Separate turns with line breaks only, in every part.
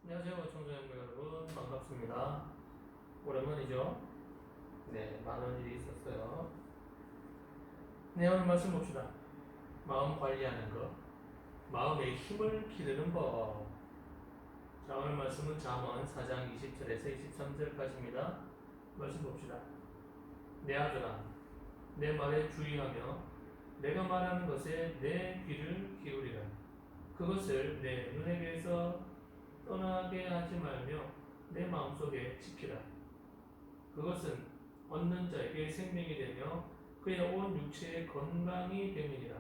안녕하세요, 청소년부 여러분. 반갑습니다. 오랜만이죠? 네, 많은 일이 있었어요. 네, 오늘 말씀 봅시다. 마음 관리하는 것, 마음의 힘을 기르는 법. 자, 오늘 말씀은 잠언 4장 20절에서 23절까지입니다. 말씀 봅시다. 내 아들아, 내 말에 주의하며 내가 말하는 것에 내 귀를 기울이라. 그것을 내 눈에게서 떠나게 하지 말며 내 마음속에 지키라. 그것은 얻는 자에게 생명이 되며 그의 온 육체의 건강이 됨이니라.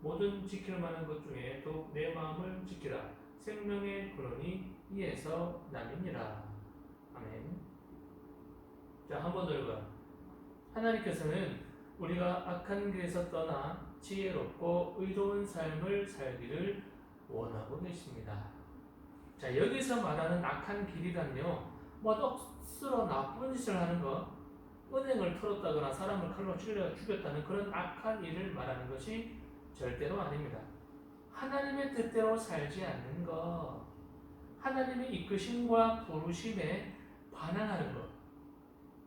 모든 지킬 만한 것 중에 더욱 내 마음을 지키라. 생명의 근원이 이에서 남이니라. 아멘. 자, 한 번 더 읽어요. 하나님께서는 우리가 악한 길에서 떠나 지혜롭고 의로운 삶을 살기를 원하고 계십니다. 자, 여기서 말하는 악한 길이란요, 뭐 억수로 나쁜 짓을 하는 것, 은행을 털었다거나 사람을 칼로 찔러 죽였다는 그런 악한 일을 말하는 것이 절대로 아닙니다. 하나님의 뜻대로 살지 않는 것, 하나님의 이끄심과 부르심에 반항하는 것,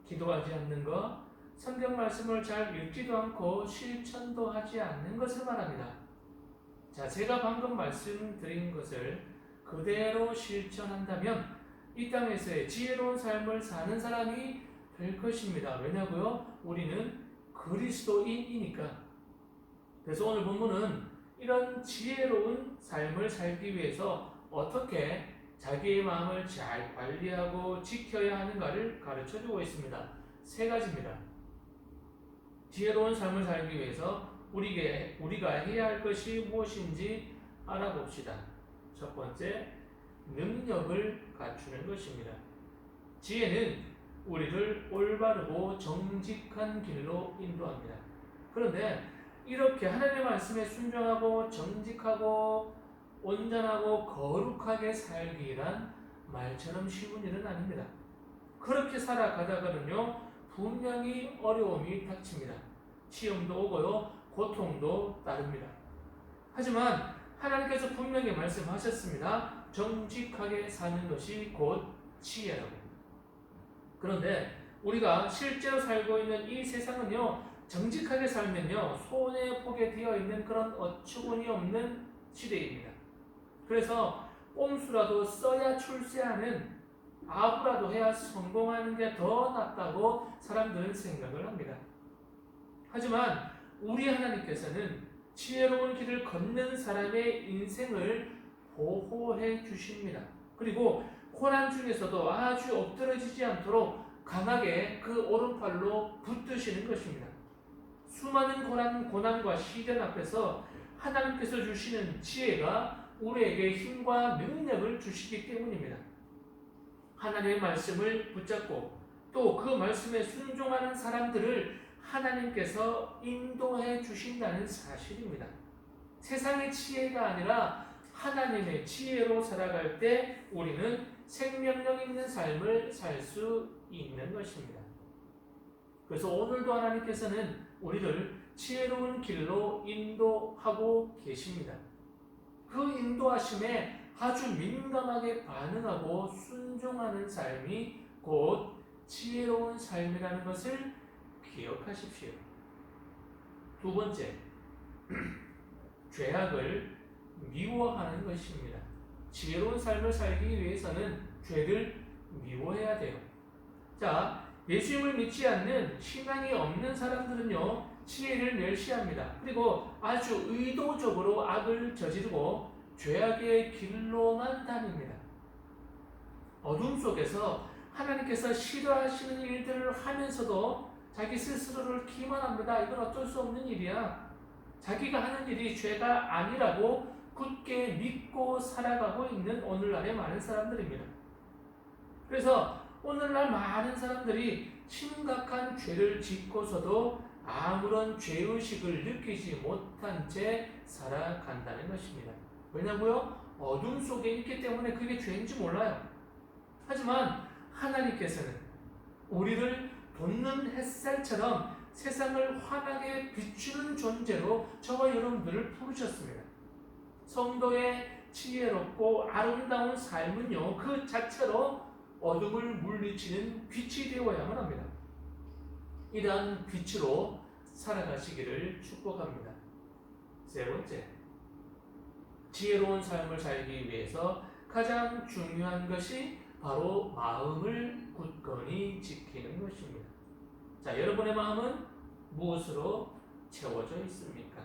기도하지 않는 것, 성경 말씀을 잘 읽지도 않고 실천도 하지 않는 것을 말합니다. 자, 제가 방금 말씀드린 것을 그대로 실천한다면 이 땅에서의 지혜로운 삶을 사는 사람이 될 것입니다. 왜냐고요? 우리는 그리스도인이니까. 그래서 오늘 본문은 이런 지혜로운 삶을 살기 위해서 어떻게 자기의 마음을 잘 관리하고 지켜야 하는가를 가르쳐주고 있습니다. 세 가지입니다. 지혜로운 삶을 살기 위해서 우리가 해야 할 것이 무엇인지 알아봅시다. 첫 번째, 능력을 갖추는 것입니다. 지혜는 우리를 올바르고 정직한 길로 인도합니다. 그런데 이렇게 하나님의 말씀에 순종하고 정직하고 온전하고 거룩하게 살기란 말처럼 쉬운 일은 아닙니다. 그렇게 살아가다가는요, 분명히 어려움이 닥칩니다. 시험도 오고요, 고통도 따릅니다. 하지만 하나님께서 분명히 말씀하셨습니다. 정직하게 사는 것이 곧 지혜라고. 그런데 우리가 실제로 살고 있는 이 세상은요, 정직하게 살면요, 손에 포개 되어 있는 그런 어처구니 없는 시대입니다. 그래서 꼼수라도 써야 출세하는, 아부라도 해야 성공하는 게 더 낫다고 사람들은 생각을 합니다. 하지만 우리 하나님께서는 지혜로운 길을 걷는 사람의 인생을 보호해 주십니다. 그리고 고난 중에서도 아주 엎드러지지 않도록 강하게 그 오른팔로 붙드시는 것입니다. 수많은 고난과 시련 앞에서 하나님께서 주시는 지혜가 우리에게 힘과 능력을 주시기 때문입니다. 하나님의 말씀을 붙잡고 또 그 말씀에 순종하는 사람들을 하나님께서 인도해 주신다는 사실입니다. 세상의 지혜가 아니라 하나님의 지혜로 살아갈 때 우리는 생명력 있는 삶을 살 수 있는 것입니다. 그래서 오늘도 하나님께서는 우리를 지혜로운 길로 인도하고 계십니다. 그 인도하심에 아주 민감하게 반응하고 순종하는 삶이 곧 지혜로운 삶이라는 것을 기억하십시오. 두 번째, 죄악을 미워하는 것입니다. 지혜로운 삶을 살기 위해서는 죄를 미워해야 돼요. 자, 예수님을 믿지 않는 신앙이 없는 사람들은요, 지혜를 멸시합니다. 그리고 아주 의도적으로 악을 저지르고 죄악의 길로만 다닙니다. 어둠 속에서 하나님께서 싫어하시는 일들을 하면서도 자기 스스로를 기만합니다. 이건 어쩔 수 없는 일이야. 자기가 하는 일이 죄가 아니라고 굳게 믿고 살아가고 있는 오늘날의 많은 사람들입니다. 그래서 오늘날 많은 사람들이 심각한 죄를 짓고서도 아무런 죄의식을 느끼지 못한 채 살아간다는 것입니다. 왜냐고요? 어둠 속에 있기 때문에 그게 죄인지 몰라요. 하지만 하나님께서는 우리를 돋는 햇살처럼 세상을 환하게 비추는 존재로 저와 여러분들을 부르셨습니다. 성도의 지혜롭고 아름다운 삶은요, 그 자체로 어둠을 물리치는 빛이 되어야만 합니다. 이러한 빛으로 살아가시기를 축복합니다. 세 번째, 지혜로운 삶을 살기 위해서 가장 중요한 것이 바로 마음을 굳건히 지키는 것입니다. 자, 여러분의 마음은 무엇으로 채워져 있습니까?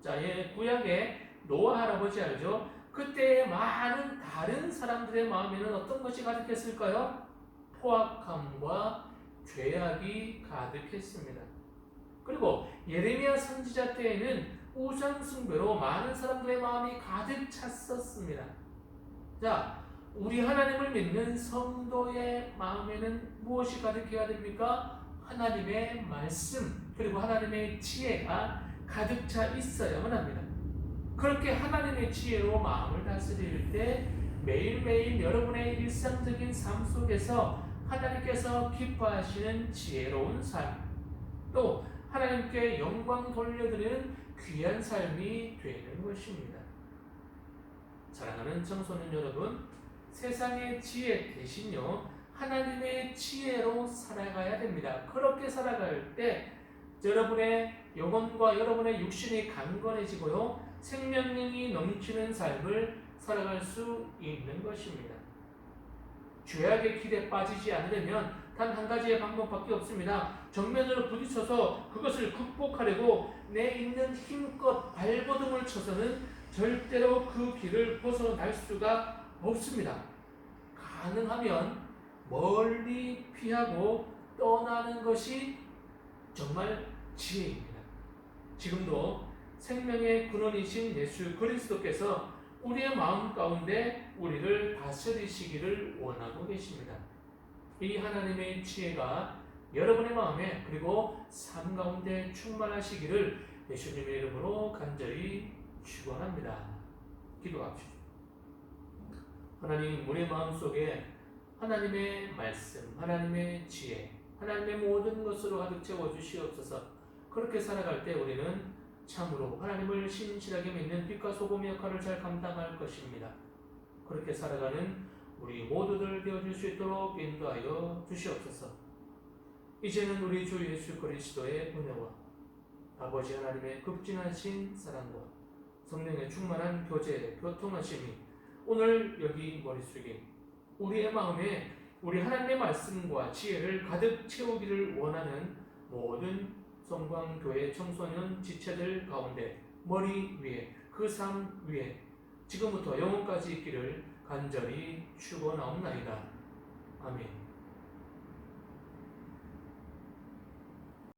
자, 구약의 노아 할아버지 알죠? 그때 많은 다른 사람들의 마음에는 어떤 것이 가득했을까요? 포악함과 죄악이 가득했습니다. 그리고 예레미야 선지자 때에는 우상 숭배로 많은 사람들의 마음이 가득 찼었습니다. 자, 우리 하나님을 믿는 성도의 마음에는 무엇이 가득해야 됩니까? 하나님의 말씀, 그리고 하나님의 지혜가 가득 차 있어야만 합니다. 그렇게 하나님의 지혜로 마음을 다스릴 때 매일매일 여러분의 일상적인 삶 속에서 하나님께서 기뻐하시는 지혜로운 삶, 또 하나님께 영광 돌려드리는 귀한 삶이 되는 것입니다. 사랑하는 청소년 여러분, 세상의 지혜 대신요 하나님의 지혜로 살아가야 됩니다. 그렇게 살아갈 때 여러분의 영혼과 여러분의 육신이 강건해지고요 생명력이 넘치는 삶을 살아갈 수 있는 것입니다. 죄악의 길에 빠지지 않으려면 단 한 가지의 방법밖에 없습니다. 정면으로 부딪혀서 그것을 극복하려고 내 있는 힘껏 발버둥을 쳐서는 절대로 그 길을 벗어날 수가 없습니다. 가능하면 멀리 피하고 떠나는 것이 정말 지혜입니다. 지금도 생명의 근원이신 예수 그리스도께서 우리의 마음 가운데 우리를 다스리시기를 원하고 계십니다. 이 하나님의 지혜가 여러분의 마음에 그리고 삶 가운데 충만하시기를 예수님의 이름으로 간절히 축원합니다. 기도합시다. 하나님, 우리 마음속에 하나님의 말씀, 하나님의 지혜, 하나님의 모든 것으로 가득 채워주시옵소서. 그렇게 살아갈 때 우리는 참으로 하나님을 신실하게 믿는 빛과 소금의 역할을 잘 감당할 것입니다. 그렇게 살아가는 우리 모두들 되어줄 수 있도록 인도하여 주시옵소서. 이제는 우리 주 예수 그리스도의 은혜와 아버지 하나님의 극진하신 사랑과 성령의 충만한 교제, 교통하심이 오늘 여기 머릿속에 우리의 마음에 우리 하나님의 말씀과 지혜를 가득 채우기를 원하는 모든 성광교회 청소년 지체들 가운데 머리 위에 그 삶 위에 지금부터 영원까지 있기를 간절히 축원하옵나이다. 아멘.